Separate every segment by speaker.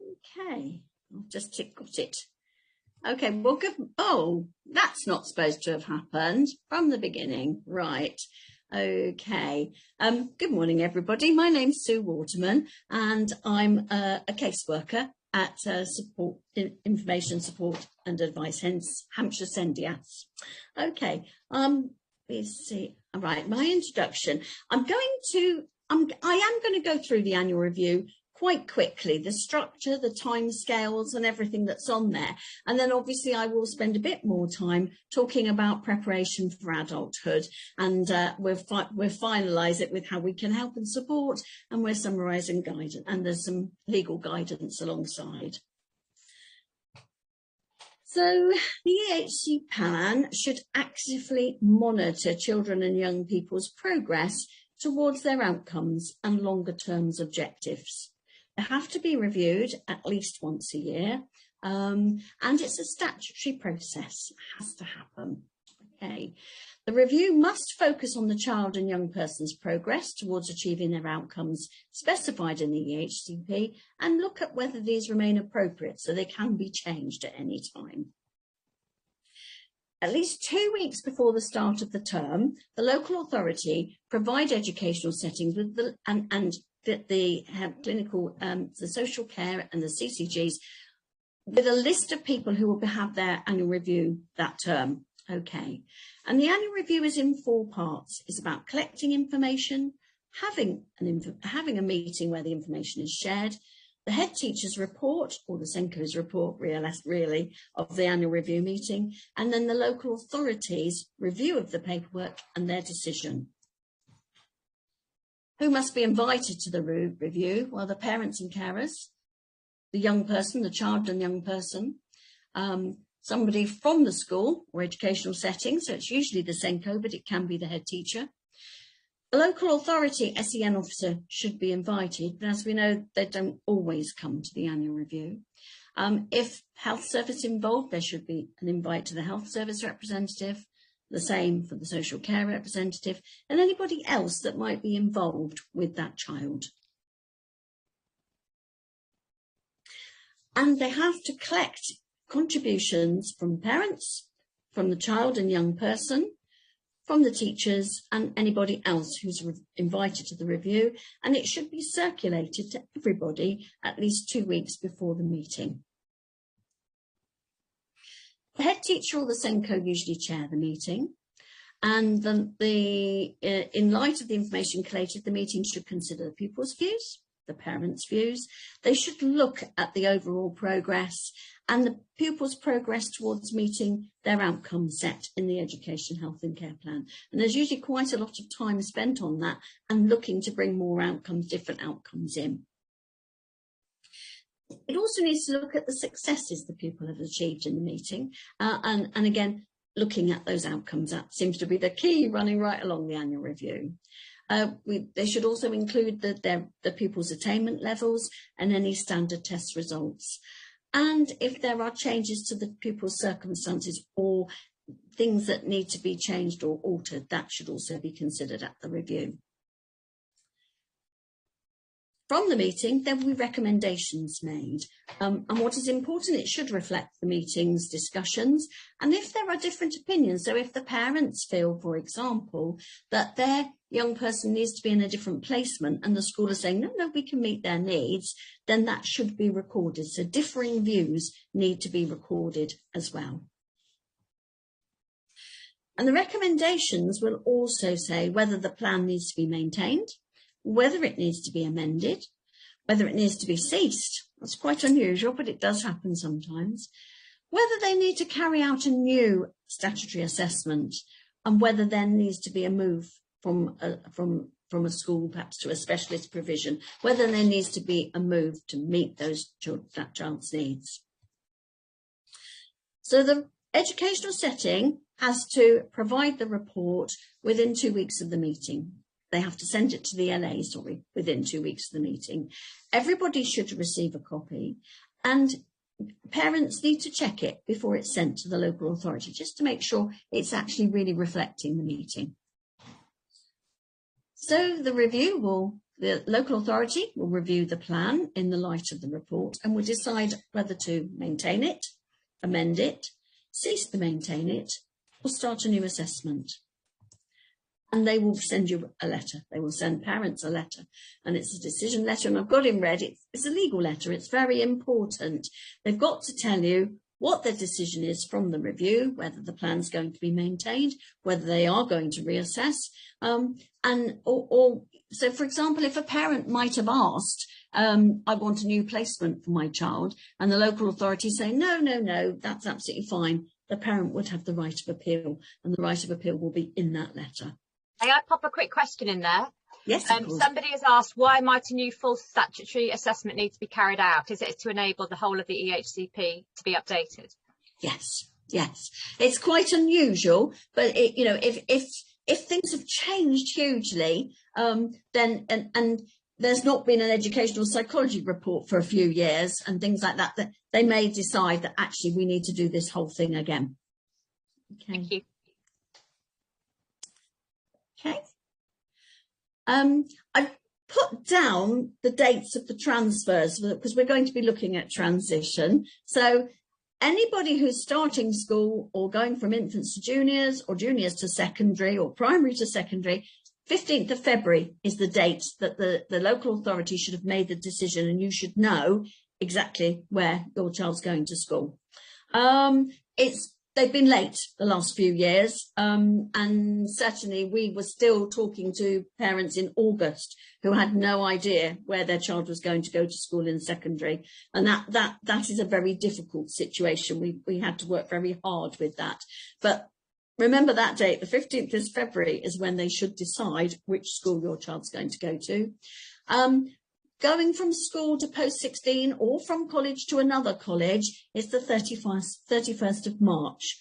Speaker 1: Okay, I've just got it. Okay, well, good. Oh, that's not supposed to have happened from the beginning. Right. Okay. Good morning, everybody. My name's Sue Waterman, and I'm a caseworker at Information Support and Advice, hence Hampshire SENDIASS. Okay. Let's see. All right. My introduction. I am going to go through the annual review quite quickly, the structure, the timescales and everything that's on there. And then obviously I will spend a bit more time talking about preparation for adulthood, and we'll finalise it with how we can help and support, and we're summarising guidance, and there's some legal guidance alongside. So the EHC plan should actively monitor children and young people's progress towards their outcomes and longer term objectives. They have to be reviewed at least once a year, and it's a statutory process. It has to happen. Okay. The review must focus on the child and young person's progress towards achieving their outcomes specified in the EHCP, and look at whether these remain appropriate so they can be changed at any time. At least 2 weeks before the start of the term, the local authority provide educational settings with the clinical, the social care and the CCGs with a list of people who will have their annual review that term. Okay, and the annual review is in 4 parts. It's about collecting information, having a meeting where the information is shared, the head teacher's report, or the SENCO's report really, of the annual review meeting, and then the local authorities' review of the paperwork and their decision. Who must be invited to the review? Well, the parents and carers, the young person, the child and young person, somebody from the school or educational setting, so it's usually the SENCO, but it can be the head teacher. A local authority SEN officer should be invited, but as we know, they don't always come to the annual review. If health service involved, there should be an invite to the health service representative, the same for the social care representative, and anybody else that might be involved with that child. And they have to collect contributions from parents, from the child and young person, from the teachers and anybody else who's invited to the review, and it should be circulated to everybody at least 2 weeks before the meeting. The head teacher or the SENCO usually chair the meeting, and in light of the information collated, the meeting should consider the pupils' views, the parents' views. They should look at the overall progress and the pupils' progress towards meeting their outcomes set in the Education, Health and Care Plan. And there's usually quite a lot of time spent on that and looking to bring more outcomes, different outcomes in. It also needs to look at the successes the pupil have achieved in the meeting, and again, looking at those outcomes. That seems to be the key running right along the annual review. They should also include the pupils' attainment levels and any standard test results. And if there are changes to the pupil's circumstances or things that need to be changed or altered, that should also be considered at the review. From the meeting, there will be recommendations made. And what is important, it should reflect the meeting's discussions. And if there are different opinions, so if the parents feel, for example, that their young person needs to be in a different placement and the school is saying, no, we can meet their needs, then that should be recorded. So differing views need to be recorded as well. And the recommendations will also say whether the plan needs to be maintained, whether it needs to be amended, whether it needs to be ceased. That's quite unusual, but it does happen sometimes. Whether they need to carry out a new statutory assessment, and whether there needs to be a move from a school perhaps to a specialist provision, whether there needs to be a move to meet that child's needs. So the educational setting has to provide the report within 2 weeks of the meeting. They have to send it to the LA, within 2 weeks of the meeting. Everybody should receive a copy, and parents need to check it before it's sent to the local authority, just to make sure it's actually really reflecting the meeting. So the review will The local authority will review the plan in the light of the report and will decide whether to maintain it, amend it, cease to maintain it, or start a new assessment. And they will send you a letter. They will send parents a letter, and it's a decision letter. And I've got in red, it's a legal letter. It's very important. They've got to tell you what their decision is from the review, whether the plan's going to be maintained, whether they are going to reassess. So, for example, if a parent might have asked, I want a new placement for my child, and the local authority say, no, that's absolutely fine, the parent would have the right of appeal, and the right of appeal will be in that letter.
Speaker 2: May I pop a quick question in there?
Speaker 1: Yes, of course.
Speaker 2: Somebody has asked, why might a new full statutory assessment need to be carried out? Is it to enable the whole of the EHCP to be updated?
Speaker 1: Yes. It's quite unusual, but if things have changed hugely, then there's not been an educational psychology report for a few years and things like that, that they may decide that actually we need to do this whole thing again. Okay.
Speaker 2: Thank you.
Speaker 1: Okay. I've put down the dates of the transfers because we're going to be looking at transition. So anybody who's starting school or going from infants to juniors or juniors to secondary or primary to secondary, 15th of February is the date that the local authority should have made the decision, and you should know exactly where your child's going to school. They've been late the last few years, and certainly we were still talking to parents in August who had no idea where their child was going to go to school in secondary, and that is a very difficult situation. We had to work very hard with that. But remember that date, the 15th of February, is when they should decide which school your child's going to go to. Going from school to post-16 or from college to another college is the 31st of March.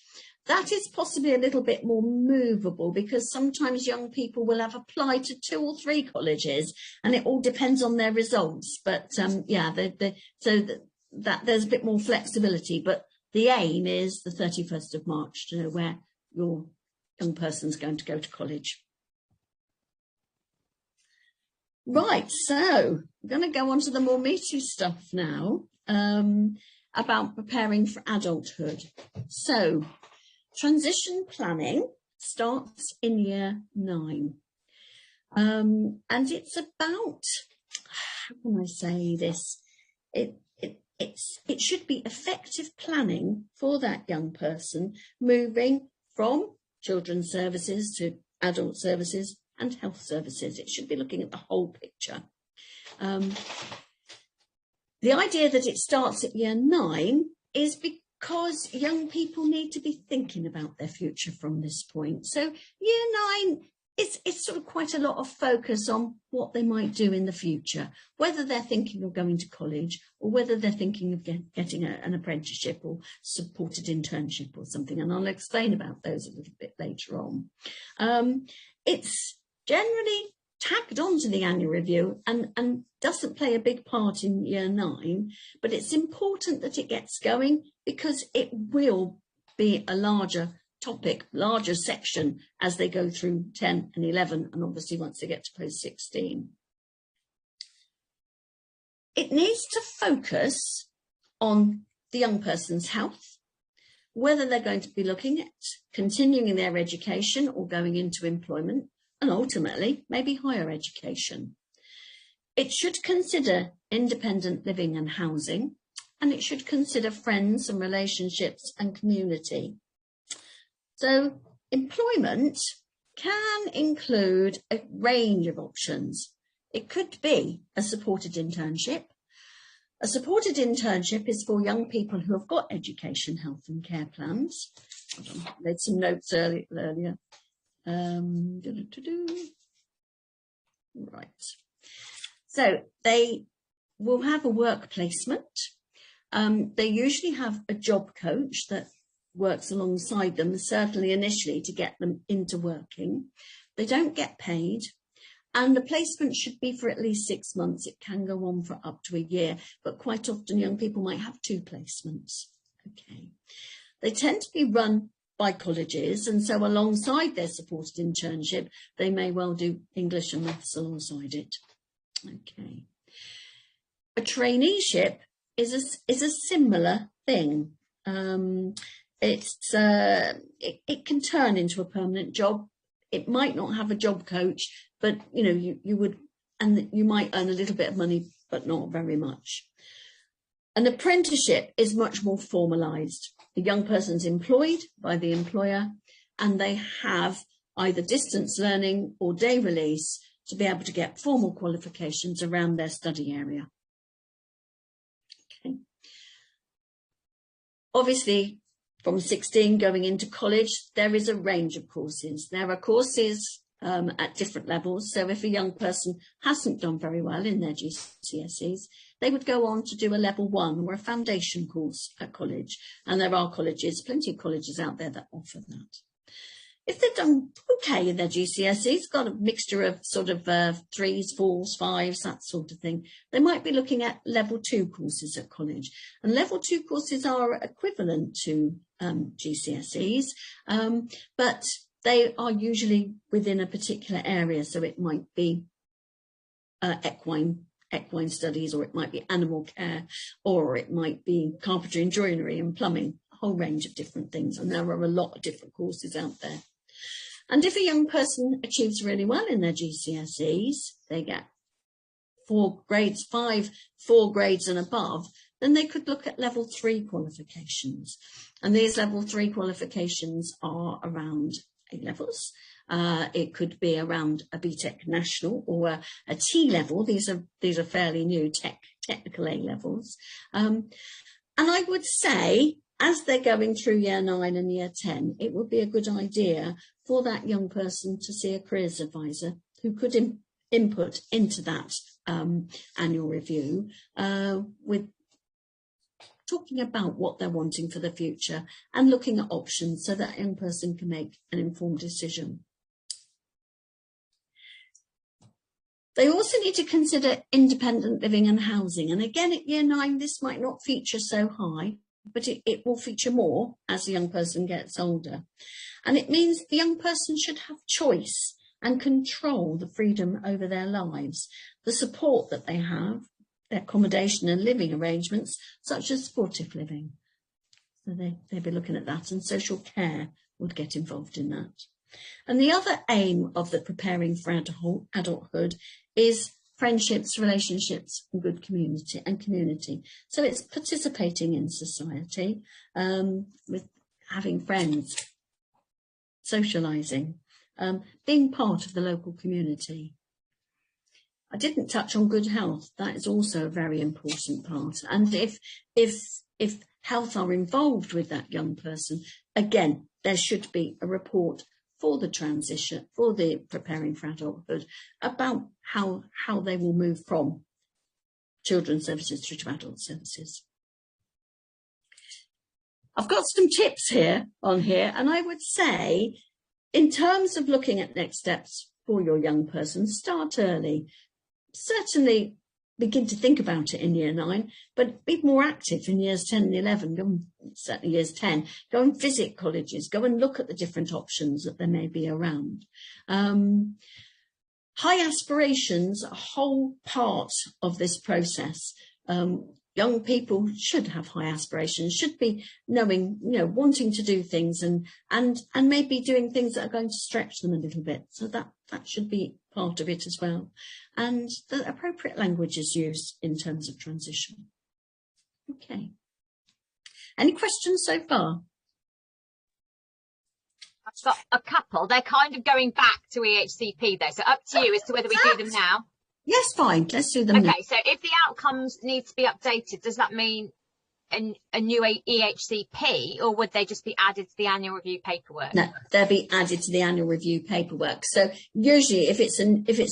Speaker 1: That is possibly a little bit more movable because sometimes young people will have applied to 2 or 3 colleges, and it all depends on their results. But so that there's a bit more flexibility. But the aim is the 31st of March to know where your young person's going to go to college. Right, so I'm going to go on to the more meaty stuff now, about preparing for adulthood. So transition planning starts in year 9. And it's about, how can I say this? It should be effective planning for that young person moving from children's services to adult services and health services. It should be looking at the whole picture. The idea that it starts at year 9 is because young people need to be thinking about their future from this point. So year 9, it's sort of quite a lot of focus on what they might do in the future, whether they're thinking of going to college or whether they're thinking of getting an apprenticeship or supported internship or something. And I'll explain about those a little bit later on. It's generally tagged onto the annual review and doesn't play a big part in year 9, but it's important that it gets going because it will be a larger topic, larger section as they go through 10 and 11, and obviously once they get to post 16. It needs to focus on the young person's health, whether they're going to be looking at continuing their education or going into employment, and ultimately maybe higher education. It should consider independent living and housing, and it should consider friends and relationships and community. So employment can include a range of options. It could be a supported internship. A supported internship is for young people who have got education, health and care plans. I made some notes earlier. Right. So they will have a work placement. They usually have a job coach that works alongside them, certainly initially to get them into working. They don't get paid, and the placement should be for at least 6 months. It can go on for up to a year, but quite often young people might have 2 placements. Okay. They tend to be run by colleges, and so alongside their supported internship, they may well do English and maths alongside it. Okay. A traineeship is a similar thing. It can turn into a permanent job. It might not have a job coach, but you would, and you might earn a little bit of money, but not very much. An apprenticeship is much more formalised. The young person's employed by the employer, and they have either distance learning or day release to be able to get formal qualifications around their study area. Okay. Obviously, from 16 going into college, there is a range of courses. There are courses at different levels. So if a young person hasn't done very well in their GCSEs, they would go on to do a level 1 or a foundation course at college. And there are colleges, plenty of colleges out there that offer that. If they've done okay in their GCSEs, got a mixture of sort of 3s, 4s, 5s, that sort of thing, they might be looking at level 2 courses at college. And level 2 courses are equivalent to GCSEs, but they are usually within a particular area. So it might be equine studies, or it might be animal care, or it might be carpentry and joinery and plumbing, a whole range of different things. And there are a lot of different courses out there. And if a young person achieves really well in their GCSEs, they get 4 grades and above, then they could look at level 3 qualifications. And these level 3 qualifications are around A-levels. It could be around a BTEC National or a T-level. These are fairly new technical A-levels. And I would say, as they're going through year 9 and year 10, it would be a good idea for that young person to see a careers advisor who could input into that annual review with talking about what they're wanting for the future and looking at options so that young person can make an informed decision. They also need to consider independent living and housing. And again, at year 9, this might not feature so high, but it will feature more as the young person gets older. And it means the young person should have choice and control the freedom over their lives, the support that they have, their accommodation and living arrangements, such as supportive living. So they'd be looking at that, and social care would get involved in that. And the other aim of the preparing for adulthood is friendships, relationships, and good community. So it's participating in society, with having friends, socialising, being part of the local community. I didn't touch on good health. That is also a very important part. And if health are involved with that young person, again, there should be a report for the transition, for the preparing for adulthood, about how they will move from children's services through to adult services. I've got some tips on here, and I would say, in terms of looking at next steps for your young person, start early. Certainly begin to think about it in year 9, but be more active in years 10 and 11, certainly years 10. Go and visit colleges, go and look at the different options that there may be around. High aspirations are a whole part of this process. Young people should have high aspirations, should be knowing, wanting to do things and maybe doing things that are going to stretch them a little bit. So that should be part of it as well. And the appropriate language is used in terms of transition. Okay. Any questions so far?
Speaker 2: I've got a couple. They're kind of going back to EHCP though, so up to you as to whether we do them now.
Speaker 1: Yes, fine. Let's do them now.
Speaker 2: Okay, so if the outcomes need to be updated, does that mean a new EHCP, or would they just be added to the annual review paperwork? No,
Speaker 1: they'll be added to the annual review paperwork. So usually if it's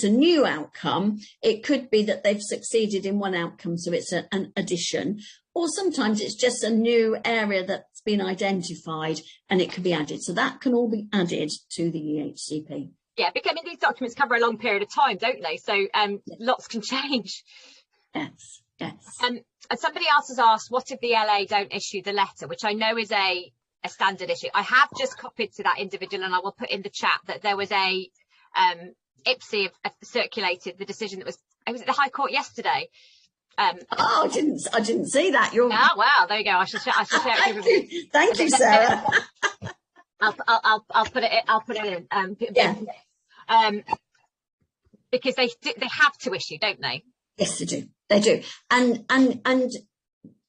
Speaker 1: a new outcome, it could be that they've succeeded in one outcome, so it's an addition, or sometimes it's just a new area that's been identified and it could be added. So that can all be added to the EHCP.
Speaker 2: Yeah, because these documents cover a long period of time, don't they? So lots can change.
Speaker 1: Yes, yes.
Speaker 2: And somebody else has asked, what if the LA don't issue the letter, which I know is a standard issue. I have just copied to that individual, and I will put in the chat that there was a IPSI circulated the decision that was I was at the High Court yesterday.
Speaker 1: Oh, I didn't see that. You're...
Speaker 2: Oh, wow, there you go. I should share it with everybody.
Speaker 1: Thank you, Sarah.
Speaker 2: I'll put it in. Because they have to issue, don't they?
Speaker 1: Yes, they do. They do. And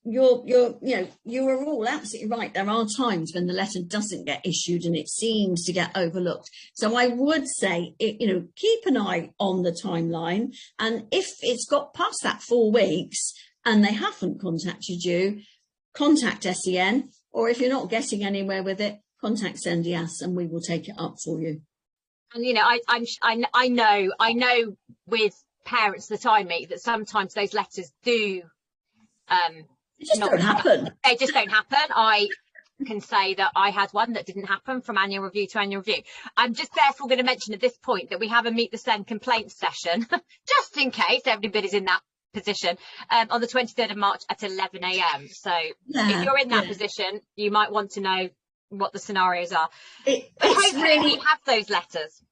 Speaker 1: you are all absolutely right. There are times when the letter doesn't get issued and it seems to get overlooked. So I would say, keep an eye on the timeline. And if it's got past that 4 weeks and they haven't contacted you, contact SEN. Or if you're not getting anywhere with it, contact SENDIASS and we will take it up for you.
Speaker 2: And I know with parents that I meet that sometimes those letters do.
Speaker 1: They just don't happen.
Speaker 2: They just don't happen. I can say that I had one that didn't happen from annual review to annual review. I'm just therefore going to mention at this point that we have a Meet the SEN complaints session, just in case everybody's in that position, on the 23rd of March at 11 a.m. So if you're in that position, you might want to know what the scenarios are. Hopefully we have those letters.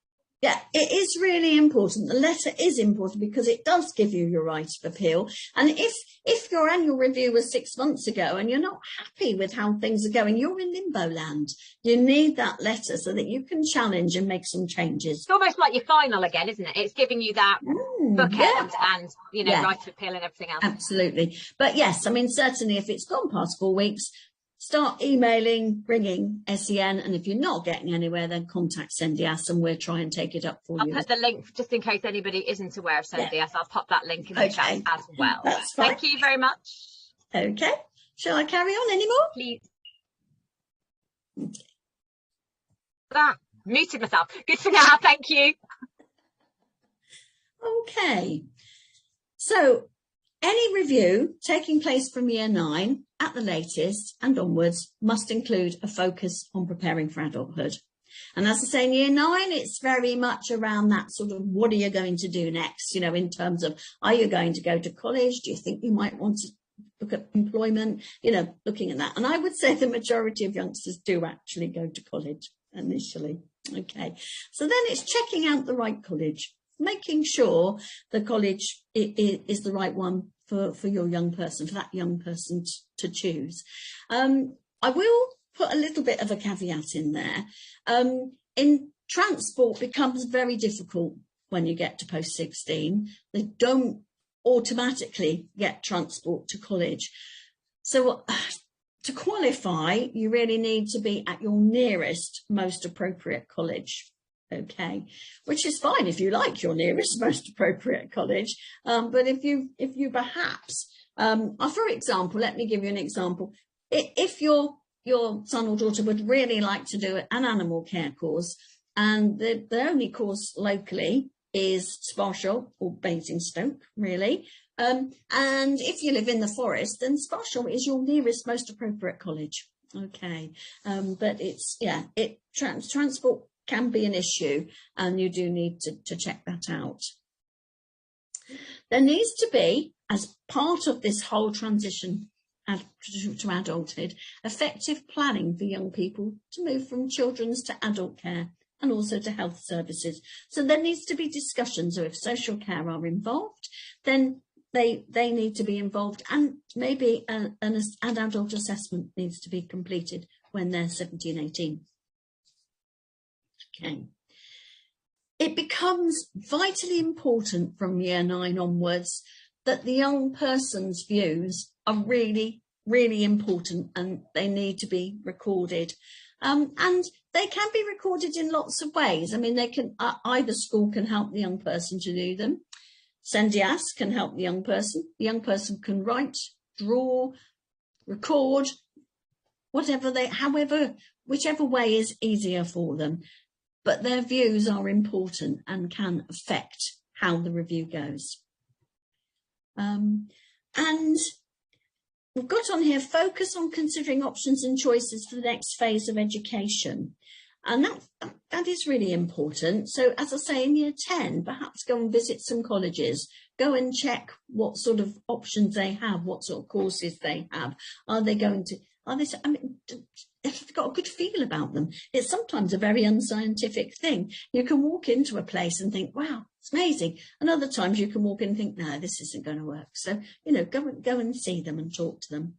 Speaker 1: Yeah, it is really important. The letter is important because it does give you your right of appeal. And if your annual review was 6 months ago and you're not happy with how things are going, you're in limbo land. You need that letter so that you can challenge and make some changes.
Speaker 2: It's almost like your final again, isn't it? It's giving you that bookend and, right of appeal and everything else.
Speaker 1: Absolutely. But yes, I mean, certainly if it's gone past 4 weeks, start emailing, ringing SEN, and if you're not getting anywhere, then contact SENDIASS and we'll try and take it up for you.
Speaker 2: I'll put the link, just in case anybody isn't aware of SENDIASS, I'll pop that link in the chat as well.
Speaker 1: That's fine.
Speaker 2: Thank you very much.
Speaker 1: Okay. Shall I carry on anymore?
Speaker 2: Please. Okay. Muted myself. Good for now, thank you.
Speaker 1: Okay. So, any review taking place from year 9 at the latest and onwards must include a focus on preparing for adulthood. And as I say, in year 9, it's very much around that sort of, what are you going to do next? In terms of, are you going to go to college? Do you think you might want to look at employment? Looking at that. And I would say the majority of youngsters do actually go to college initially. Okay. So then it's checking out the right college, making sure the college is the right one for your young person, for that young person to choose. I will put a little bit of a caveat in there. In transport becomes very difficult when you get to post 16. They don't automatically get transport to college. So to qualify, you really need to be at your nearest most appropriate college. Okay, which is fine if you like your nearest most appropriate college, but if you perhaps, for example, let me give you an example. If your son or daughter would really like to do an animal care course, and the only course locally is Sparshall or Basingstoke, really, and if you live in the forest, then Sparshall is your nearest most appropriate college. Okay, but it's transport can be an issue, and you do need to check that out. There needs to be, as part of this whole transition to adulthood, effective planning for young people to move from children's to adult care and also to health services. So there needs to be discussions, or if social care are involved, then they need to be involved, and maybe an adult assessment needs to be completed when they're 17, 18. Okay. It becomes vitally important from year 9 onwards that the young person's views are really, really important, and they need to be recorded. And they can be recorded in lots of ways. I mean, they can either school can help the young person to do them. SENDIASS can help the young person. The young person can write, draw, record, whichever way is easier for them. But their views are important and can affect how the review goes. And we've got on here, focus on considering options and choices for the next phase of education. And that is really important. So as I say, in year 10, perhaps go and visit some colleges, go and check what sort of options they have, what sort of courses they have. Are they, I mean, if they've got a good feel about them. It's sometimes a very unscientific thing. You can walk into a place and think, wow, it's amazing. And other times you can walk in and think, no, this isn't going to work. So, go and see them and talk to them.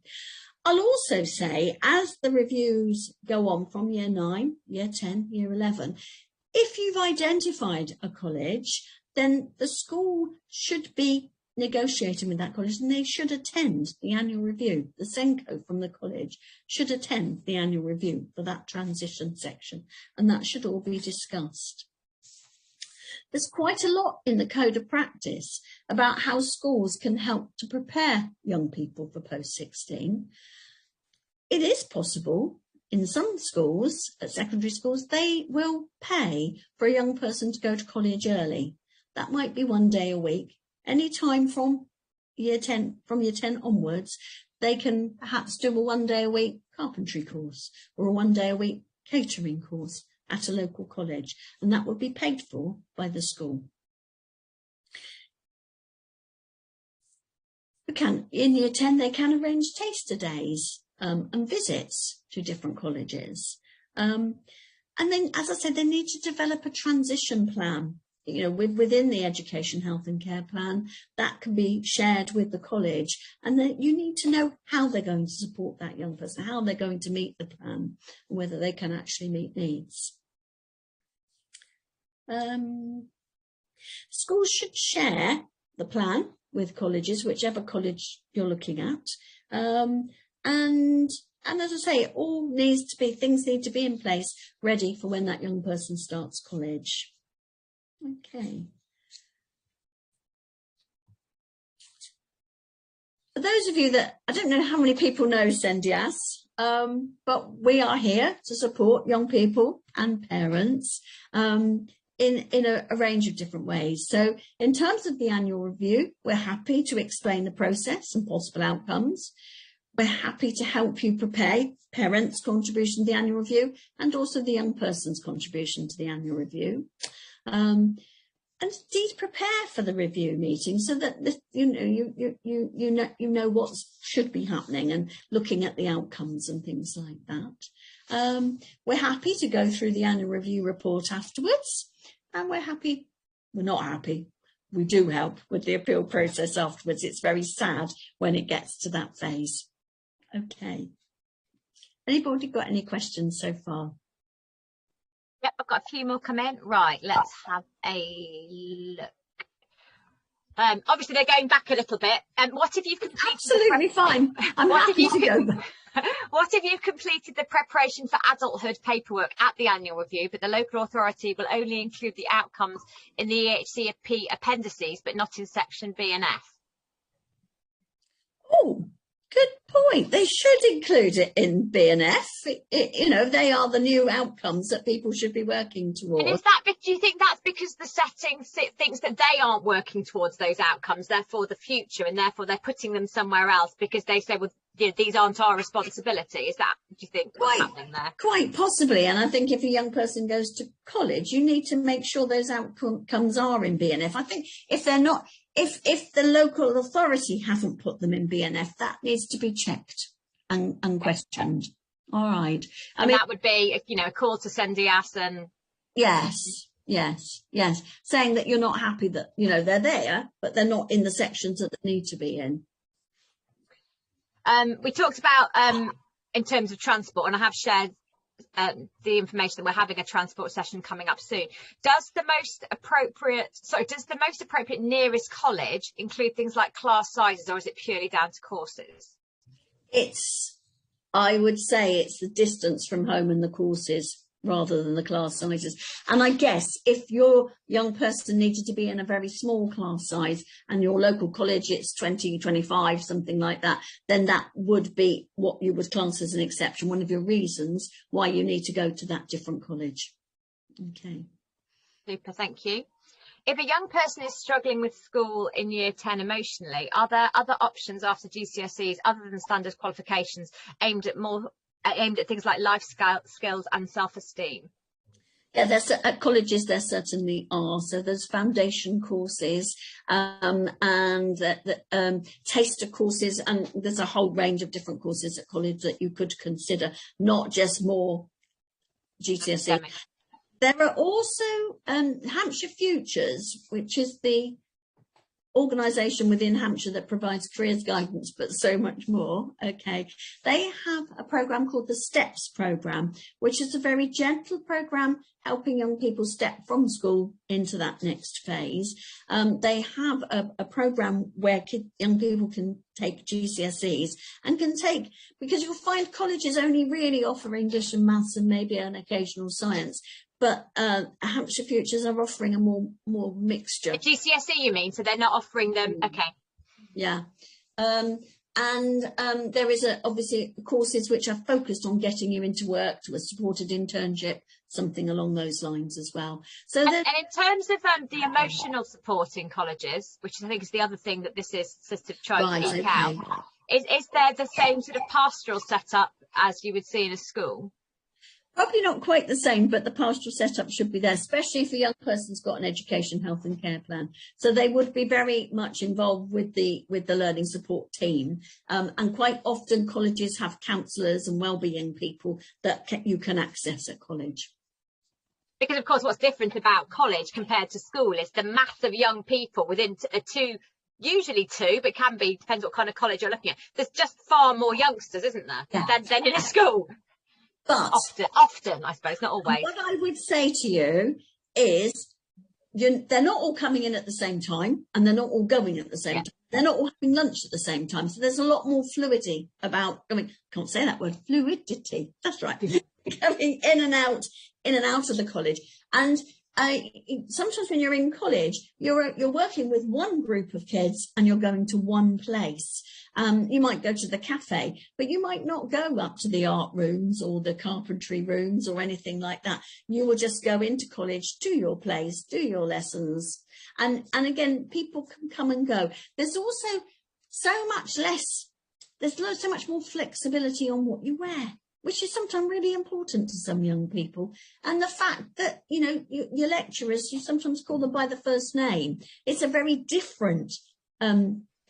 Speaker 1: I'll also say, as the reviews go on from year 9, year 10, year 11, if you've identified a college, then the school should be negotiating with that college and they should attend the annual review. The SENCO from the college should attend the annual review for that transition section, and that should all be discussed. There's quite a lot in the Code of Practice about how schools can help to prepare young people for post-16. It is possible in some schools, at secondary schools, they will pay for a young person to go to college early. That might be 1 day a week. Any time from year 10 onwards, they can perhaps do a 1 day a week carpentry course or a 1 day a week catering course at a local college, and that would be paid for by the school. In year 10, they can arrange taster days and visits to different colleges. And then, as I said, they need to develop a transition plan, within the education, health and care plan that can be shared with the college. And then you need to know how they're going to support that young person, how they're going to meet the plan, and whether they can actually meet needs. Schools should share the plan with colleges, whichever college you're looking at. And as I say, things need to be in place, ready for when that young person starts college. Okay. For those of you that, I don't know how many people know SENDIASS, but we are here to support young people and parents in a range of different ways. So in terms of the annual review, we're happy to explain the process and possible outcomes. We're happy to help you prepare parents' contribution to the annual review and also the young person's contribution to the annual review. And indeed prepare for the review meeting so that you know what should be happening and looking at the outcomes and things like that. We're happy to go through the annual review report afterwards, and we're not happy. We do help with the appeal process afterwards. It's very sad when it gets to that phase. Okay. Anybody got any questions so far?
Speaker 2: Yep, I've got a few more come in. Right, let's have a look. Obviously, they're going back a little bit. What have you completed?
Speaker 1: Absolutely fine. I'm happy to go back.
Speaker 2: What if you've completed the preparation for adulthood paperwork at the annual review, but the local authority will only include the outcomes in the EHCP appendices, but not in section B and F?
Speaker 1: Oh, good point. They should include it in B and F. They are the new outcomes that people should be working towards.
Speaker 2: And do you think that's because the setting thinks that they aren't working towards those outcomes, therefore the future, and therefore they're putting them somewhere else because they say, well, these aren't our responsibility? Is that, do you think, what's happening there?
Speaker 1: Quite possibly. And I think if a young person goes to college, you need to make sure those outcomes are in B and F. I think if they're not, if the local authority hasn't put them in B and F, that needs to be checked and questioned. All right. I mean, that
Speaker 2: would be, a call to SENDIASS and...
Speaker 1: Yes. Saying that you're not happy that, they're there, but they're not in the sections that they need to be in.
Speaker 2: We talked about, in terms of transport, and I have shared the information that we're having a transport session coming up soon. Does the most appropriate nearest college include things like class sizes, or is it purely down to courses?
Speaker 1: I would say it's the distance from home and the courses rather than the class sizes. And I guess if your young person needed to be in a very small class size and your local college, it's 20, 25, something like that, then that would be what you would class as an exception, one of your reasons why you need to go to that different college. Okay.
Speaker 2: Super, thank you. If a young person is struggling with school in year 10 emotionally, are there other options after GCSEs other than standard qualifications aimed at things like life skills and self-esteem?
Speaker 1: Yeah, there's at colleges there certainly are. So there's foundation courses and taster courses, and there's a whole range of different courses at college that you could consider, not just more GCSE. There are also Hampshire Futures, which is the organisation within Hampshire that provides careers guidance, but so much more. Okay, they have a programme called the STEPS programme, which is a very gentle programme helping young people step from school into that next phase. They have a programme where young people can take GCSEs and can take, because you'll find colleges only really offer English and maths and maybe an occasional science. But Hampshire Futures are offering a more mixture.
Speaker 2: A GCSE, you mean? So they're not offering them. Okay.
Speaker 1: Yeah. And there is obviously courses which are focused on getting you into work, to a supported internship, something along those lines as well. So
Speaker 2: and in terms of the emotional support in colleges, which I think is the other thing that this is sort of trying to eke out, is there the same sort of pastoral setup as you would see in a school?
Speaker 1: Probably not quite the same, but the pastoral setup should be there, especially if a young person's got an education, health and care plan. So they would be very much involved with the learning support team. And quite often colleges have counsellors and wellbeing people that you can access at college.
Speaker 2: Because, of course, what's different about college compared to school is the mass of young people within usually two, but can be, depends what kind of college you're looking at. There's just far more youngsters, isn't there, than in a school?
Speaker 1: But
Speaker 2: often, I suppose, not always.
Speaker 1: What I would say to you is they're not all coming in at the same time, and they're not all going at the same time. They're not all having lunch at the same time. So there's a lot more fluidity about, I can't say that word, fluidity. That's right. Going in and out of the college. And sometimes when you're in college, you're working with one group of kids and you're going to one place. You might go to the cafe, but you might not go up to the art rooms or the carpentry rooms or anything like that. You will just go into college, do your place, do your lessons. And again, people can come and go. There's also so much more flexibility on what you wear, which is sometimes really important to some young people. And the fact that, your lecturers, you sometimes call them by the first name. It's a very different,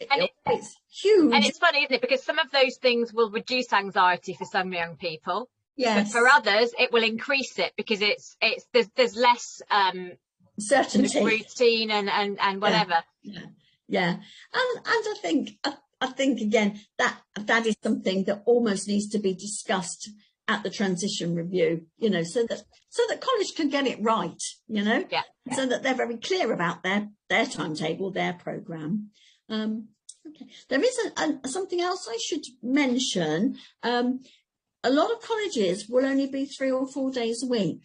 Speaker 1: it's huge.
Speaker 2: And it's funny, isn't it? Because some of those things will reduce anxiety for some young people.
Speaker 1: Yes.
Speaker 2: But for others, it will increase it because there's less
Speaker 1: certainty,
Speaker 2: routine and whatever.
Speaker 1: Yeah. And I think again that is something that almost needs to be discussed at the transition review, so that college can get it right, so that they're very clear about their timetable, their programme. Okay. There is something else I should mention. A lot of colleges will only be 3 or 4 days a week.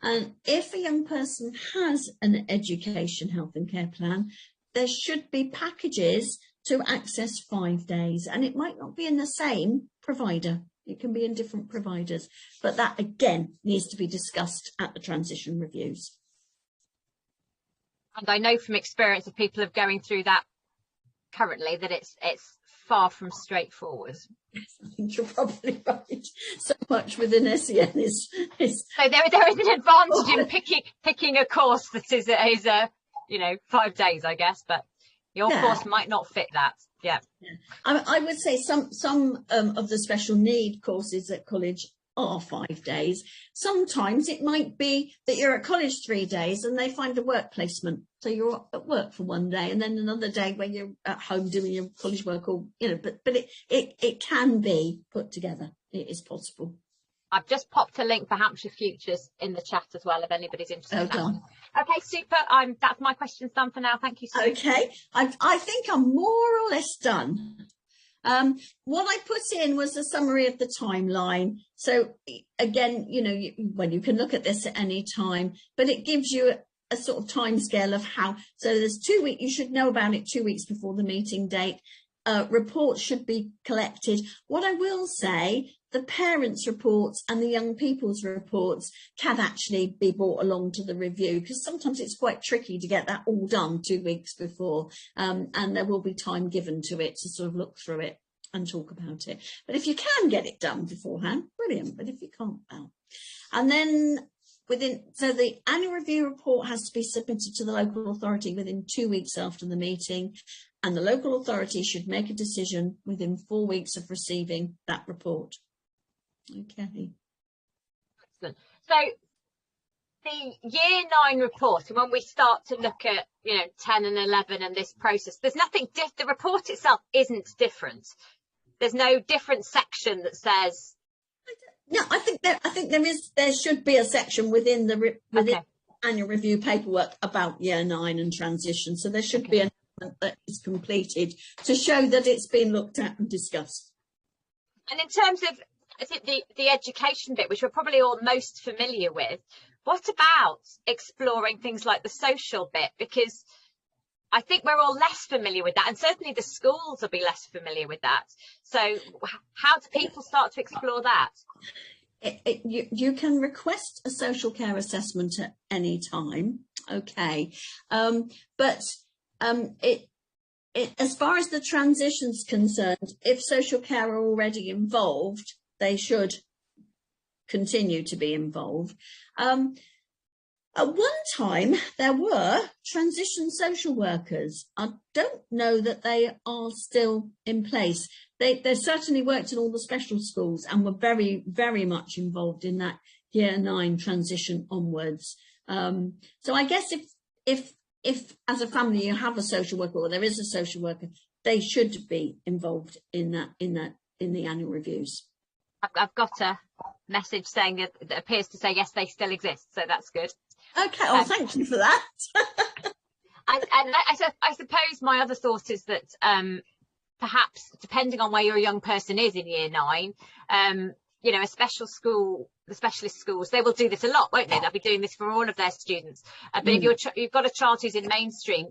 Speaker 1: And if a young person has an education, health and care plan, there should be packages to access 5 days. And it might not be in the same provider. It can be in different providers. But that, again, needs to be discussed at the transition reviews.
Speaker 2: And I know from experience of people of going through that currently that it's far from straightforward.
Speaker 1: Yes, I think you're probably right. So much within SEN is
Speaker 2: so there is an advantage in picking a course that is 5 days, I guess, but your course might not fit that.
Speaker 1: I would say some of the special need courses at college are 5 days. Sometimes it might be that you're at college 3 days and they find a work placement. So you're at work for 1 day and then another day when you're at home doing your college work, or, but it can be put together. It is possible.
Speaker 2: I've just popped a link for Hampshire Futures in the chat as well, if anybody's interested. Okay, super. That's my questions done for now. Thank you, Sue.
Speaker 1: Okay, I think I'm more or less done. What I put in was a summary of the timeline. So again, you can look at this at any time, but it gives you a sort of time scale of how. So there's 2 weeks. You should know about it 2 weeks before the meeting date. Reports should be collected. What I will say, the parents' reports and the young people's reports can actually be brought along to the review, because sometimes it's quite tricky to get that all done 2 weeks before, and there will be time given to it to sort of look through it and talk about it. But if you can get it done beforehand, brilliant. But if you can't, well. And then so the annual review report has to be submitted to the local authority within 2 weeks after the meeting, and the local authority should make a decision within 4 weeks of receiving that report. Okay.
Speaker 2: Excellent. So the year 9 report, and when we start to look at 10 and 11 and this process, there's nothing the report itself isn't different. There's no different section that says.
Speaker 1: No, I think there should be a section within the annual review paperwork about year 9 and transition. So there should be an element that is completed to show that it's been looked at and discussed.
Speaker 2: And in terms of, I think the education bit, which we're probably all most familiar with, what about exploring things like the social bit? Because I think we're all less familiar with that, and certainly the schools will be less familiar with that. So how do people start to explore that?
Speaker 1: You can request a social care assessment at any time, okay, but as far as the transition's concerned, if social care are already involved, they should continue to be involved. At one time, there were transition social workers. I don't know that they are still in place. They certainly worked in all the special schools and were very, very much involved in that year 9 transition onwards. So I guess if as a family you have a social worker or there is a social worker, they should be involved in the annual reviews.
Speaker 2: I've got a message saying that appears to say yes, they still exist, so that's good.
Speaker 1: Okay, oh, thank you for that.
Speaker 2: and I suppose my other thought is that perhaps depending on where your young person is in year 9, a special school, the specialist schools, they will do this a lot, won't they? They'll be doing this for all of their students. But if you've got a child who's in mainstream,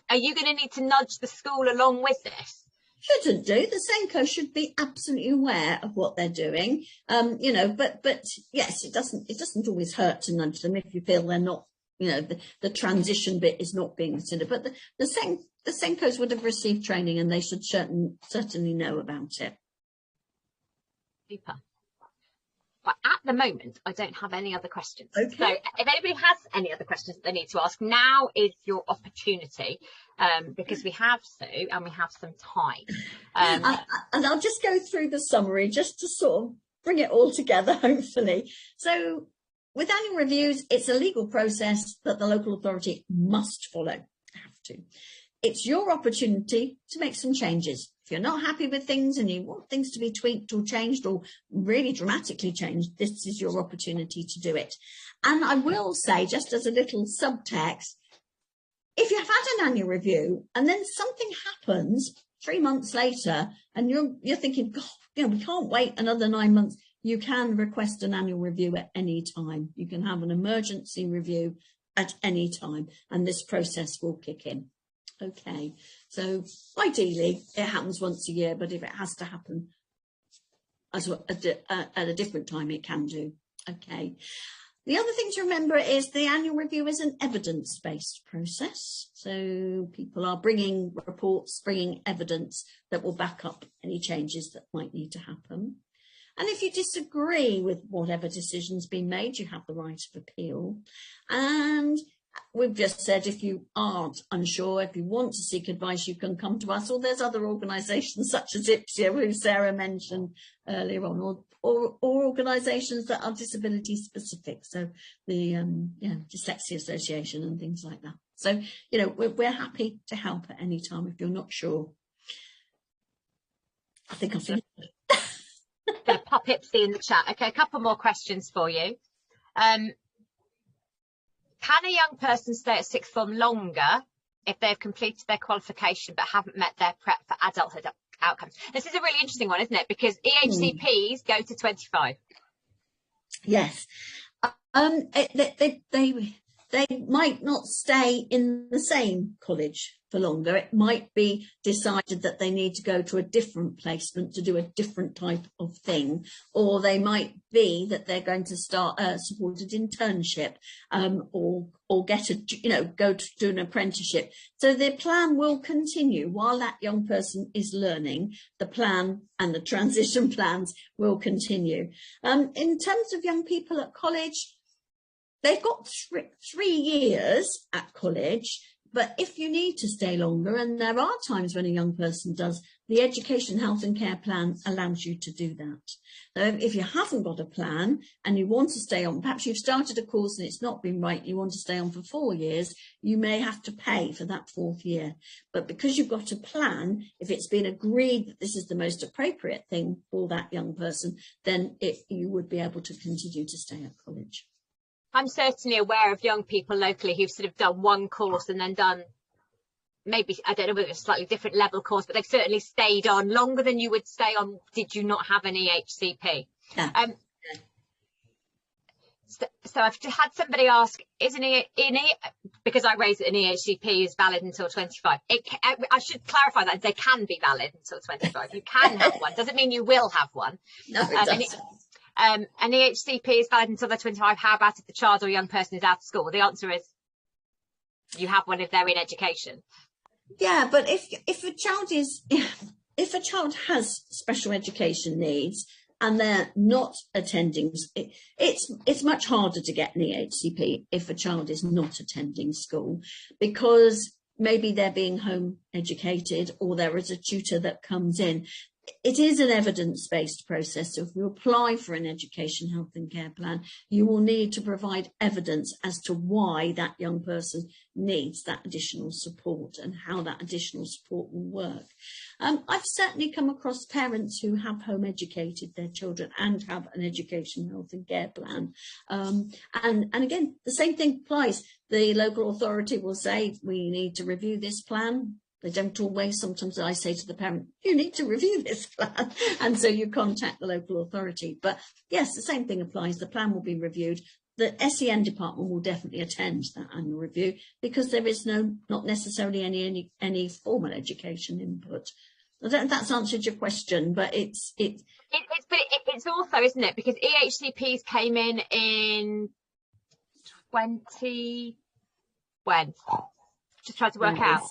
Speaker 2: are you going to need to nudge the school along with this?
Speaker 1: Shouldn't do. The SENCO should be absolutely aware of what they're doing, but yes, it doesn't always hurt to nudge them if you feel they're not, the transition bit is not being considered. But the SENCOs would have received training and they should certainly know about it.
Speaker 2: Super. But at the moment, I don't have any other questions.
Speaker 1: Okay.
Speaker 2: So if anybody has any other questions that they need to ask, now is your opportunity, because we have Sue and we have some time.
Speaker 1: And I'll just go through the summary just to sort of bring it all together, hopefully. So with annual reviews, it's a legal process that the local authority must follow. Have to. It's your opportunity to make some changes. If you're not happy with things and you want things to be tweaked or changed or really dramatically changed, this is your opportunity to do it. And I will say, just as a little subtext, if you've had an annual review and then something happens 3 months later and you're thinking, God, we can't wait another 9 months, you can request an annual review at any time. You can have an emergency review at any time and this process will kick in. Okay, so ideally it happens once a year, but if it has to happen at a different time, it can do. Okay. The other thing to remember is the annual review is an evidence-based process. So people are bringing reports, bringing evidence that will back up any changes that might need to happen. And if you disagree with whatever decision's been made, you have the right of appeal. And we've just said if you aren't unsure, if you want to seek advice, you can come to us, or there's other organisations such as HPCN, who Sarah mentioned earlier on, or organisations that are disability specific, so the Dyslexia Association and things like that. So, we're happy to help at any time if you're not sure. I think I've finished.
Speaker 2: Going to pop Ipsy in the chat. Okay, a couple more questions for you. Can a young person stay at sixth form longer if they've completed their qualification but haven't met their prep for adulthood outcomes? This is a really interesting one, isn't it? Because EHCPs go to 25.
Speaker 1: Yes. They might not stay in the same college for longer. It might be decided that they need to go to a different placement to do a different type of thing, or they might be that they're going to start a supported internship, or get go to do an apprenticeship. So the plan will continue while that young person is learning. The plan and the transition plans will continue. In terms of young people at college, they've got 3 years at college, but if you need to stay longer, and there are times when a young person does, the Education, Health and Care Plan allows you to do that. So if you haven't got a plan and you want to stay on, perhaps you've started a course and it's not been right, you want to stay on for 4 years, you may have to pay for that 4th year. But because you've got a plan, if it's been agreed that this is the most appropriate thing for that young person, then you would be able to continue to stay at college.
Speaker 2: I'm certainly aware of young people locally who've sort of done one course and then done maybe, I don't know whether it's a slightly different level course, but they've certainly stayed on longer than you would stay on did you not have an EHCP.
Speaker 1: Yeah.
Speaker 2: So I've had somebody ask, because I raised that an EHCP is valid until 25. I should clarify that they can be valid until 25. You can have one. Doesn't mean you will have one.
Speaker 1: No, it doesn't.
Speaker 2: An EHCP is valid until they're 25. How about if the child or young person is out of school? The answer is you have one if they're in education.
Speaker 1: Yeah, but if a child has special education needs and they're not attending, it's much harder to get an EHCP if a child is not attending school, because maybe they're being home educated or there is a tutor that comes in. It is an evidence-based process. So if you apply for an education, health and care plan, you will need to provide evidence as to why that young person needs that additional support and how that additional support will work. I've certainly come across parents who have home educated their children and have an education, health and care plan. And again, the same thing applies. The local authority will say, we need to review this plan. They don't always. Sometimes I say to the parent, you need to review this plan. And so you contact the local authority. But yes, the same thing applies. The plan will be reviewed. The SEN department will definitely attend that annual review because there is not necessarily any formal education input. I don't know if that's answered your question, but it's
Speaker 2: also, isn't it? Because EHCPs came in 20, when? Just trying to work out.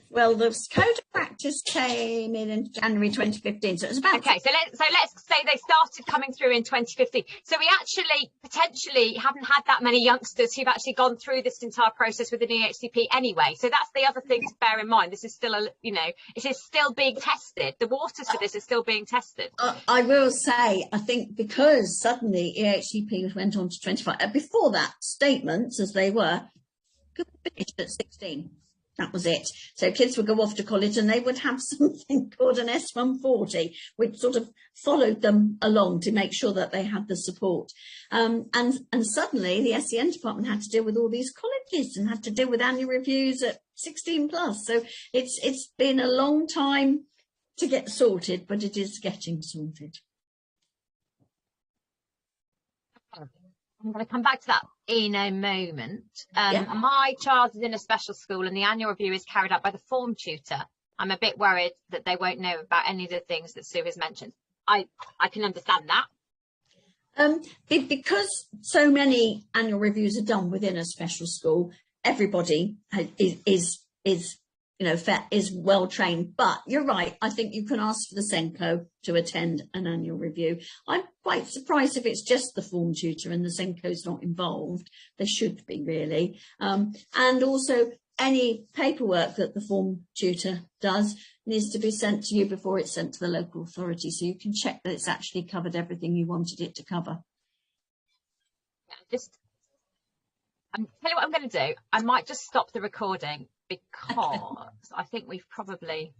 Speaker 1: Well, the code of practice came in January 2015, so it was about...
Speaker 2: Okay, so let's say they started coming through in 2015. So we actually potentially haven't had that many youngsters who've actually gone through this entire process with an EHCP anyway. So that's the other thing to bear in mind. This is still it is still being tested. The waters for this are still being tested.
Speaker 1: I will say, I think because suddenly EHCP went on to 25, before that, statements as they were, could finish at 16. That was it. So kids would go off to college and they would have something called an S140, which sort of followed them along to make sure that they had the support. And suddenly the SEN department had to deal with all these colleges and had to deal with annual reviews at 16 plus. So it's been a long time to get sorted, but it is getting sorted.
Speaker 2: I'm going to come back to that in a moment. My child is in a special school and the annual review is carried out by the form tutor. I'm a bit worried that they won't know about any of the things that Sue has mentioned. I can understand that.
Speaker 1: Because so many annual reviews are done within a special school, everybody is well trained. But you're right. I think you can ask for the SENCO to attend an annual review. I'm quite surprised if it's just the form tutor and the SENCO's not involved. They should be, really. And also any paperwork that the form tutor does needs to be sent to you before it's sent to the local authority, so you can check that it's actually covered everything you wanted it to cover.
Speaker 2: I'll tell you what I'm going to do. I might just stop the recording because I think we've probably